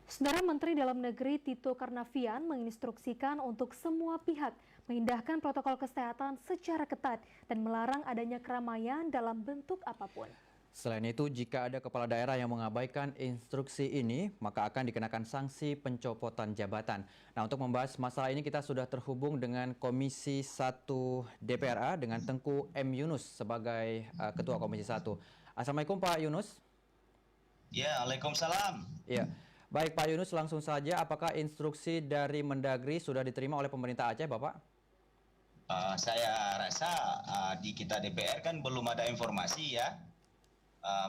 Saudara Menteri Dalam Negeri Tito Karnavian menginstruksikan untuk semua pihak mengindahkan protokol kesehatan secara ketat dan melarang adanya keramaian dalam bentuk apapun. Selain itu, jika ada kepala daerah yang mengabaikan instruksi ini, maka akan dikenakan sanksi pencopotan jabatan. Nah, untuk membahas masalah ini kita sudah terhubung dengan Komisi 1 DPRA dengan Tengku M. Yunus sebagai Ketua Komisi 1. Assalamualaikum Pak Yunus. Ya, Waalaikumsalam. Ya, baik Pak Yunus, langsung saja apakah instruksi dari Mendagri sudah diterima oleh pemerintah Aceh, Bapak? Saya rasa di kita DPR kan belum ada informasi ya.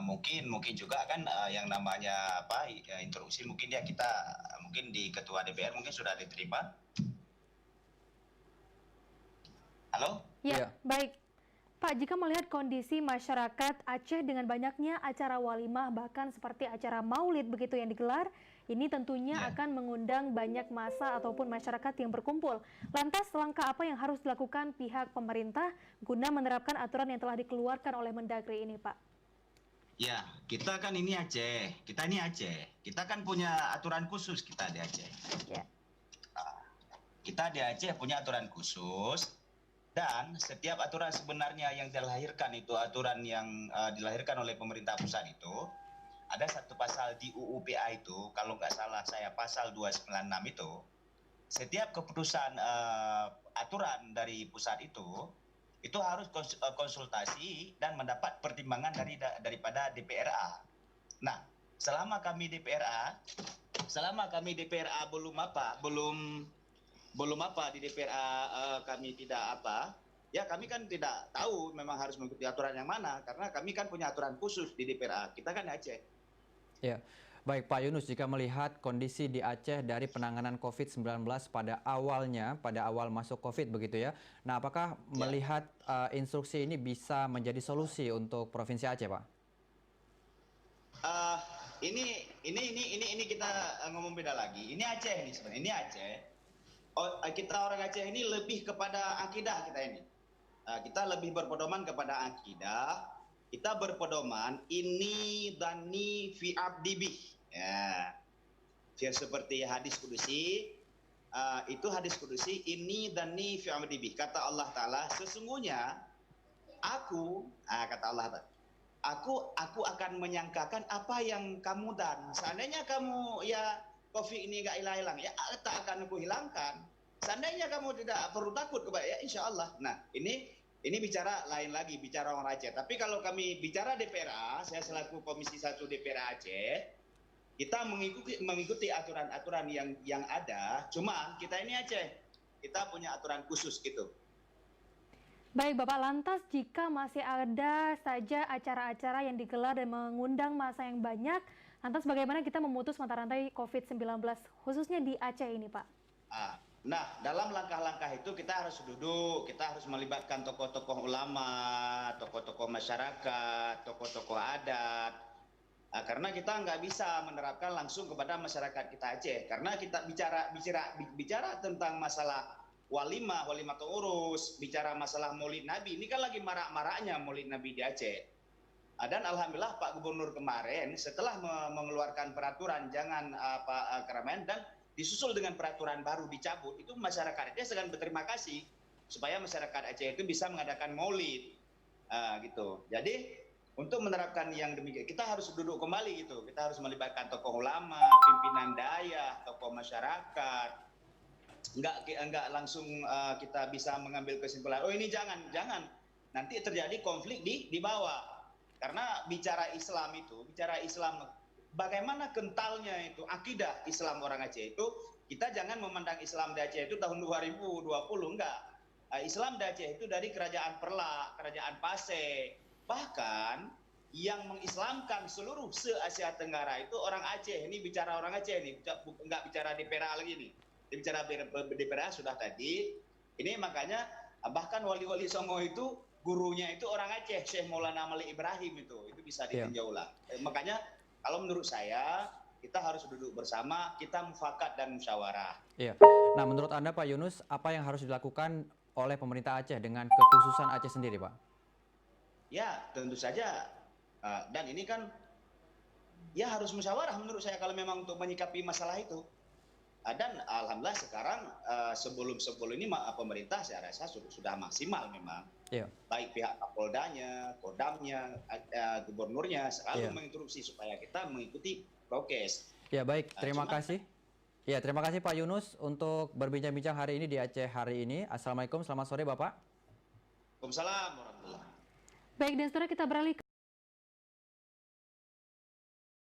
Mungkin juga kan yang namanya instruksi mungkin ya kita mungkin di Ketua DPR mungkin sudah diterima. Halo? Ya, baik. Pak, jika melihat kondisi masyarakat Aceh dengan banyaknya acara walimah bahkan seperti acara maulid begitu yang digelar, ini tentunya akan mengundang banyak massa ataupun masyarakat yang berkumpul. Lantas langkah apa yang harus dilakukan pihak pemerintah guna menerapkan aturan yang telah dikeluarkan oleh Mendagri ini, Pak? Ya, kita kan ini Aceh. Kita kan punya aturan khusus kita di Aceh. Ya. Kita di Aceh punya aturan khusus. Dan setiap aturan sebenarnya yang dilahirkan itu aturan yang dilahirkan oleh pemerintah pusat itu ada satu pasal di UU PA itu, kalau nggak salah saya pasal 296 itu, setiap keputusan aturan dari pusat itu harus konsultasi dan mendapat pertimbangan daripada DPRA. Nah, selama kami DPRA belum di DPRA kami tidak ya kami kan tidak tahu memang harus mengikuti aturan yang mana karena kami kan punya aturan khusus di DPRA, kita kan Aceh. Ya, baik Pak Yunus, jika melihat kondisi di Aceh dari penanganan COVID-19 pada awal masuk COVID begitu ya, nah apakah melihat instruksi ini bisa menjadi solusi untuk Provinsi Aceh, Pak? Ini kita ngomong beda lagi. Ini Aceh ini sebenarnya, ini Aceh. Kita orang Aceh ini lebih kepada akidah kita ini. Kita lebih berpedoman kepada akidah. Kita berpedoman ini dani fi abdibih. Ya. Seperti hadis kudusi. Itu hadis kudusi ini dani fi abdibih. Kata Allah Ta'ala, sesungguhnya kata Allah Ta'ala, aku akan menyangkakan apa yang kamu dan. Seandainya kamu COVID ini nggak hilang, ya tak akan aku hilangkan. Seandainya kamu tidak perlu takut kepada, ya insya Allah. Nah, ini bicara lain lagi, bicara orang Aceh. Tapi kalau kami bicara DPRA, saya selaku Komisi 1 DPRA Aceh, kita mengikuti aturan-aturan yang ada. Cuma kita ini Aceh, kita punya aturan khusus gitu. Baik Bapak, lantas jika masih ada saja acara-acara yang digelar dan mengundang massa yang banyak, lantas bagaimana kita memutus mata rantai COVID-19 khususnya di Aceh ini, Pak? Nah, dalam langkah-langkah itu kita harus duduk, kita harus melibatkan tokoh-tokoh ulama, tokoh-tokoh masyarakat, tokoh-tokoh adat. Karena kita nggak bisa menerapkan langsung kepada masyarakat kita Aceh. Karena kita bicara tentang masalah walimah urus, bicara masalah Maulid Nabi, ini kan lagi marak-maraknya Maulid Nabi di Aceh. Dan alhamdulillah Pak Gubernur kemarin setelah mengeluarkan peraturan jangan keramaian dan disusul dengan peraturan baru dicabut, itu masyarakat Aceh sangat berterima kasih supaya masyarakat Aceh itu bisa mengadakan Maulid gitu. Jadi untuk menerapkan yang demikian kita harus duduk kembali gitu. Kita harus melibatkan tokoh ulama, pimpinan dayah, tokoh masyarakat. Enggak langsung kita bisa mengambil kesimpulan, oh ini jangan nanti terjadi konflik di bawah. Karena bicara Islam bagaimana kentalnya itu akidah Islam orang Aceh itu, kita jangan memandang Islam di Aceh itu tahun 2020, enggak. Islam di Aceh itu dari kerajaan Perlak, kerajaan Paseh, bahkan yang mengislamkan seluruh se-Asia Tenggara itu orang Aceh. Ini bicara orang Aceh nih, enggak bicara DPRA lagi nih. Bicara DPRA sudah tadi. Ini makanya bahkan wali-wali Songo itu gurunya itu orang Aceh, Syekh Maulana Malik Ibrahim itu bisa ditinjau ulang. Makanya kalau menurut saya kita harus duduk bersama, kita mufakat dan musyawarah. Iya. Nah, menurut Anda Pak Yunus, apa yang harus dilakukan oleh pemerintah Aceh dengan kekhususan Aceh sendiri, Pak? Ya, tentu saja. Dan ini kan ya harus musyawarah menurut saya kalau memang untuk menyikapi masalah itu. Dan alhamdulillah sekarang sebelum ini pemerintah saya rasa sudah maksimal memang. Iya. Baik pihak Kapoldanya, Kodamnya, gubernurnya selalu Iya. menginstruksi supaya kita mengikuti prokes. Ya baik, terima Cuman- kasih. Ya terima kasih Pak Yunus untuk berbincang-bincang hari ini di Aceh hari ini. Assalamualaikum, selamat sore Bapak. Waalaikumsalam warahmatullahi. Baik, dan setelah kita beralih ke